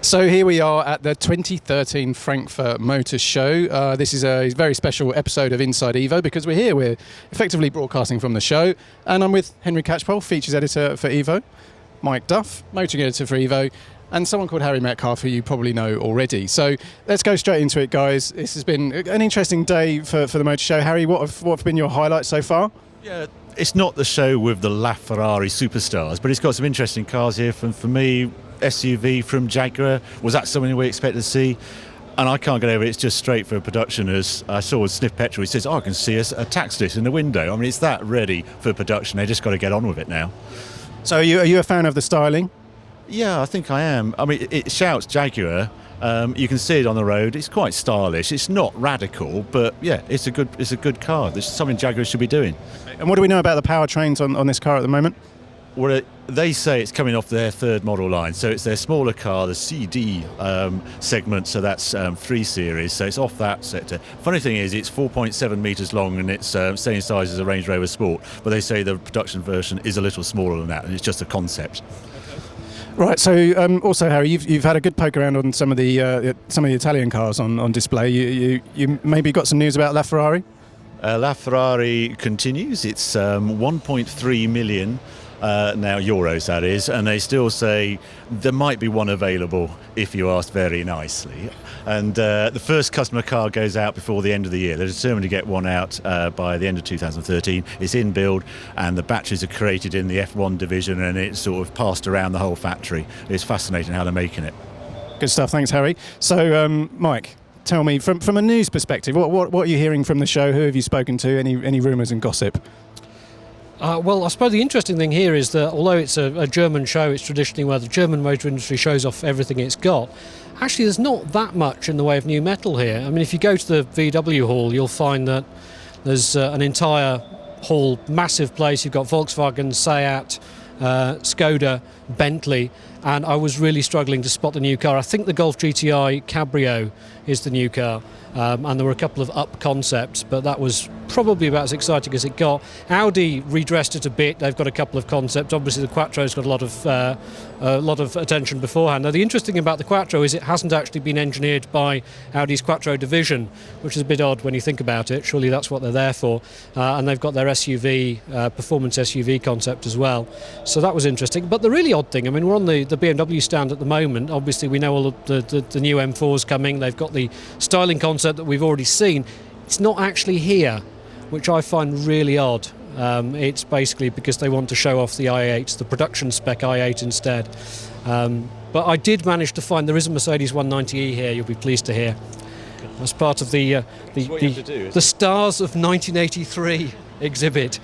So here we are at the 2013 Frankfurt Motor Show. This is a very special episode of Inside Evo because we're effectively broadcasting from the show, and I'm with Henry Catchpole, features editor for Evo, Mike Duff, motoring editor for Evo, and someone called Harry Metcalf, who you probably know already. So let's go straight into it, guys. This has been an interesting day for the Motor Show. Harry, what have been your highlights so far? Yeah, it's not the show with the LaFerrari superstars, but it's got some interesting cars here. For me, SUV from Jaguar, was that something we expected to see? And I can't get over it, it's just straight for production. As I saw with Sniff Petrol, he says, I can see a tax list in the window. I mean, it's that ready for production. They just got to get on with it now. So are you a fan of the styling? Yeah, I think I am. I mean, it shouts Jaguar. You can see it on the road. It's quite stylish. It's not radical, but yeah, it's a good car. There's something Jaguar should be doing. And what do we know about the powertrains on this car at the moment? Well, they say it's coming off their third model line, so it's their smaller car, the CD segment, so that's 3 Series, so it's off that sector. Funny thing is, it's 4.7 metres long and it's same size as a Range Rover Sport, but they say the production version is a little smaller than that, and it's just a concept. Right. So, also, Harry, you've had a good poke around on some of the Italian cars on display. You maybe got some news about LaFerrari? LaFerrari continues. It's 1.3 million. Now euros, that is, and they still say there might be one available if you ask very nicely. And the first customer car goes out before the end of the year. They're determined to get one out by the end of 2013. It's in build, and the batteries are created in the F1 division, and it's sort of passed around the whole factory. It's fascinating how they're making it. Good stuff, thanks, Harry. So, Mike, tell me, from a news perspective, what are you hearing from the show? Who have you spoken to? Any rumours and gossip? Well, I suppose the interesting thing here is that although it's a German show, it's traditionally where the German motor industry shows off everything it's got. Actually, there's not that much in the way of new metal here. I mean, if you go to the VW hall, you'll find that there's an entire hall, massive place. You've got Volkswagen, Seat, Skoda, Bentley, and I was really struggling to spot the new car. I think the Golf GTI Cabrio is the new car. And there were a couple of up concepts, but that was probably about as exciting as it got. Audi redressed it a bit. They've got a couple of concepts. Obviously, the Quattro's got a lot of attention beforehand. Now, the interesting thing about the Quattro is it hasn't actually been engineered by Audi's Quattro division, which is a bit odd when you think about it. Surely that's what they're there for. And they've got their SUV, performance SUV concept as well. So that was interesting. But the really odd thing, I mean, we're on the BMW stand at the moment. Obviously, we know all of the new M4s coming. They've got the styling concept that we've already seen. It's not actually here, which I find really odd. It's basically because they want to show off the i8, the production spec i8 instead. But I did manage to find there is a Mercedes 190e here, you'll be pleased to hear, as part of the Stars of 1983 exhibit.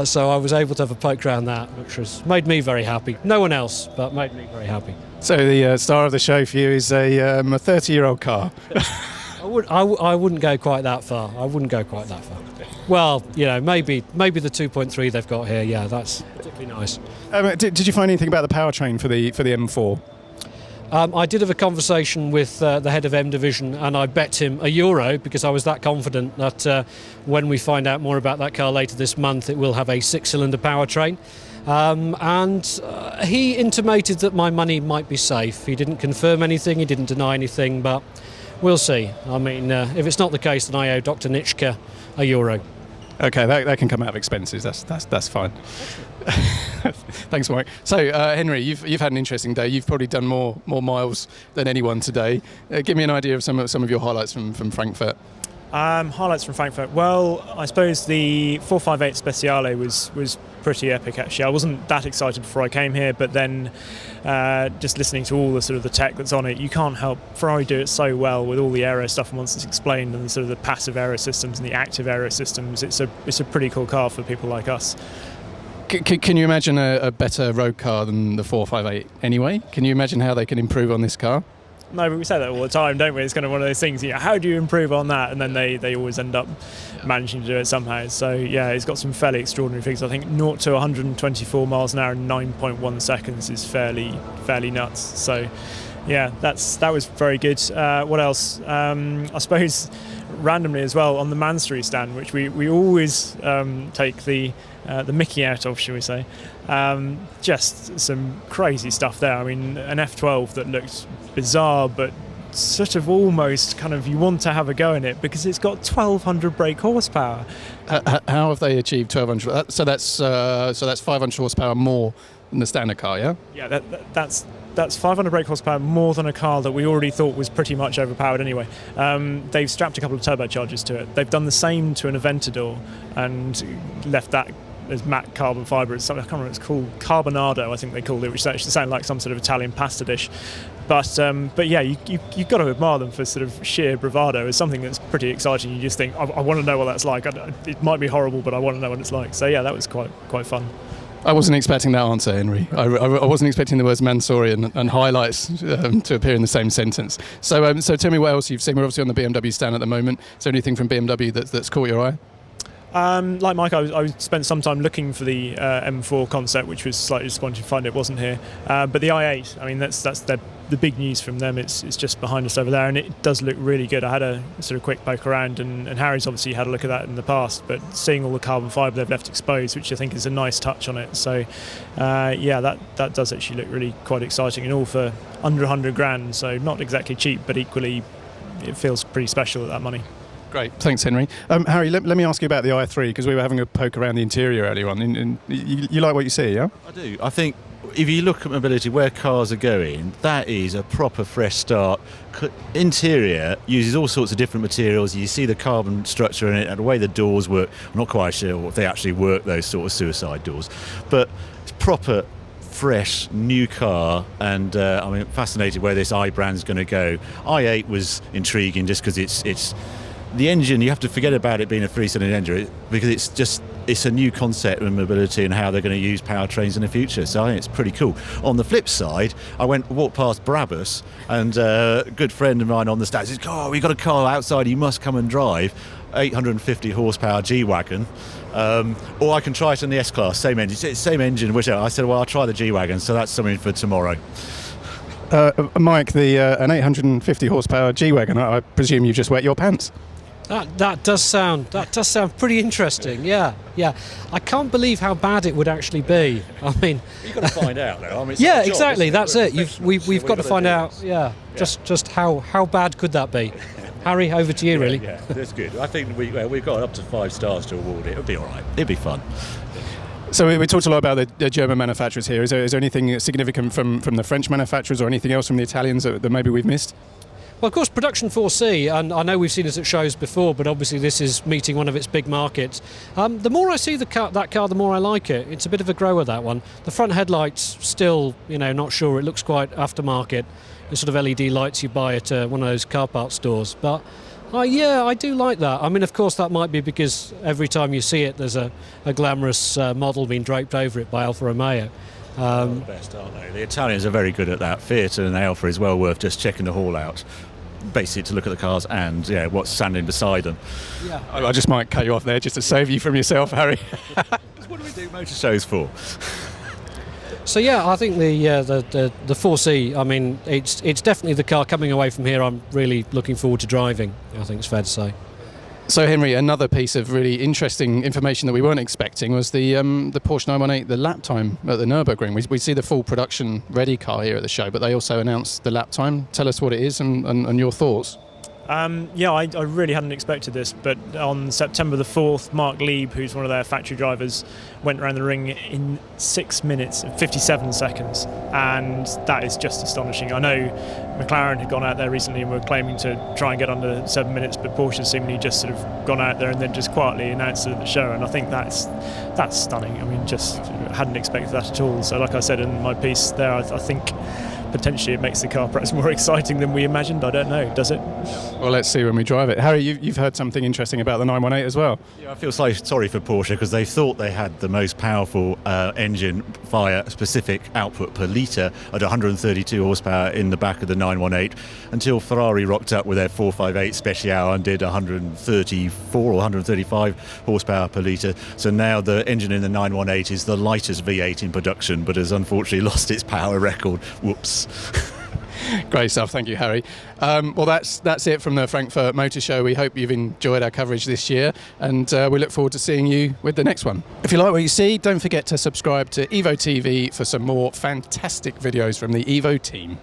So I was able to have a poke around that, which has made me very happy. No one else, but made me very happy. So the star of the show for you is a 30-year-old car. I wouldn't go quite that far. Well, you know, maybe the 2.3 they've got here. Yeah, that's particularly nice. Did you find anything about the powertrain for the M4? I did have a conversation with the head of M Division, and I bet him €1 because I was that confident that when we find out more about that car later this month, it will have a 6-cylinder powertrain. And he intimated that my money might be safe. He didn't confirm anything, he didn't deny anything, but we'll see. I mean, if it's not the case, then I owe Dr. Nitschke €1. Okay, that can come out of expenses. That's fine. Thanks, Mike. So, Henry, you've had an interesting day. You've probably done more miles than anyone today. Give me an idea of some of your highlights from Frankfurt. Highlights from Frankfurt. Well, I suppose the 458 Speciale was pretty epic, actually. I wasn't that excited before I came here, but then just listening to all the sort of the tech that's on it, you can't help. Ferrari do it so well with all the aero stuff and once it's explained, and the sort of the passive aero systems and the active aero systems. It's a pretty cool car for people like us. Can you imagine a better road car than the 458 anyway? Can you imagine how they can improve on this car? No, but we say that all the time, don't we? It's kind of one of those things, you know, how do you improve on that? And then they always end up managing to do it somehow. So, yeah, it's got some fairly extraordinary figures. I think 0 to 124 miles an hour in 9.1 seconds is fairly nuts. So, yeah, that was very good. What else? I suppose randomly as well on the Mansory stand, which we always take the Mickey out of, shall we say. Just some crazy stuff there. I mean, an F12 that looked bizarre, but sort of almost kind of you want to have a go in it because it's got 1,200 brake horsepower. How have they achieved 1,200? So that's 500 horsepower more than the standard car, yeah? Yeah, that's 500 brake horsepower more than a car that we already thought was pretty much overpowered anyway. They've strapped a couple of turbochargers to it. They've done the same to an Aventador and left that as matte carbon fibre. I can't remember what it's called. Carbonado, I think they called it, which actually sounded like some sort of Italian pasta dish. But yeah, you've got to admire them for sort of sheer bravado. It's something that's pretty exciting. You just think, I want to know what that's like. It might be horrible, but I want to know what it's like. So yeah, that was quite fun. I wasn't expecting that answer, Henry. I wasn't expecting the words Mansory and highlights to appear in the same sentence. So tell me what else you've seen. We're obviously on the BMW stand at the moment. Is there anything from BMW that's caught your eye? Like Mike, I spent some time looking for the M4 concept, which was slightly disappointing to find it wasn't here. But the i8, I mean, that's the big news from them. It's just behind us over there, and it does look really good. I had a sort of quick poke around, and Harry's obviously had a look at that in the past, but seeing all the carbon fibre they've left exposed, which I think is a nice touch on it. So yeah, that does actually look really quite exciting, and all for under 100 grand, so not exactly cheap, but equally it feels pretty special at that money. Great, thanks, Henry. Harry, let me ask you about the i3, because we were having a poke around the interior earlier on. And you like what you see, yeah? I do. I think if you look at mobility, where cars are going, that is a proper fresh start. Interior uses all sorts of different materials. You see the carbon structure in it and the way the doors work. I'm not quite sure if they actually work, those sort of suicide doors. But it's proper fresh new car, and I'm fascinated where this i brand's going to go. i8 was intriguing just because it's the engine. You have to forget about it being a three-cylinder engine because it's a new concept of mobility and how they're going to use powertrains in the future. So I think it's pretty cool. On the flip side, I walked past Brabus, and a good friend of mine on the stand says, "Oh, we got a car outside. You must come and drive." 850 horsepower G-Wagon, or I can try it in the S-Class, same engine, whichever. I said, well, I'll try the G-Wagon, so that's something for tomorrow. Mike, an 850 horsepower G-Wagon, I presume you just wet your pants. That does sound pretty interesting. Yeah. I can't believe how bad it would actually be. I mean, you've got to find out, though. I mean, yeah, exactly. That's it. We've got to find out. Yeah. Just how bad could that be? Harry, over to you, really. Yeah, that's good. I think we've got up to 5 stars to award it. It'll be all right. It'll be fun. So we talked a lot about the German manufacturers here. Is there anything significant from the French manufacturers or anything else from the Italians that maybe we've missed? Well, of course, Production 4C, and I know we've seen it at shows before, but obviously this is meeting one of its big markets. The more I see that car, the more I like it. It's a bit of a grower, that one. The front headlights, still, not sure. It looks quite aftermarket. The sort of LED lights you buy at one of those car parts stores. But yeah, I do like that. I mean, of course, that might be because every time you see it, there's a glamorous model being draped over it by Alfa Romeo. The best, aren't they? The Italians are very good at that. Fiat and Alfa is well worth just checking the hall out, basically to look at the cars and what's standing beside them. Yeah, I just might cut you off there just to save you from yourself, Harry. What do we do motor shows for? So yeah, I think the 4C. I mean, it's definitely the car coming away from here. I'm really looking forward to driving. I think it's fair to say. So Henry, another piece of really interesting information that we weren't expecting was the Porsche 918, the lap time at the Nürburgring. We see the full production ready car here at the show, but they also announced the lap time. Tell us what it is and your thoughts. Yeah, I really hadn't expected this, but on September the 4th, Mark Lieb, who's one of their factory drivers, went around the ring in 6 minutes and 57 seconds, and that is just astonishing. I know McLaren had gone out there recently and were claiming to try and get under 7 minutes, but Porsche seemingly just sort of gone out there and then just quietly announced it at the show, and I think that's stunning. I mean, just hadn't expected that at all. So like I said in my piece there, I think potentially it makes the car perhaps more exciting than we imagined. I don't know, does it? Well, let's see when we drive it. Harry, you've heard something interesting about the 918 as well. Yeah, I feel sorry for Porsche because they thought they had the most powerful engine via specific output per litre at 132 horsepower in the back of the 918 until Ferrari rocked up with their 458 Speciale and did 134 or 135 horsepower per litre. So now the engine in the 918 is the lightest V8 in production, but has unfortunately lost its power record. Whoops. Great stuff. Thank you, Harry. Well, that's it from the Frankfurt Motor Show. We hope you've enjoyed our coverage this year, and we look forward to seeing you with the next one. If you like what you see, don't forget to subscribe to Evo TV for some more fantastic videos from the Evo team.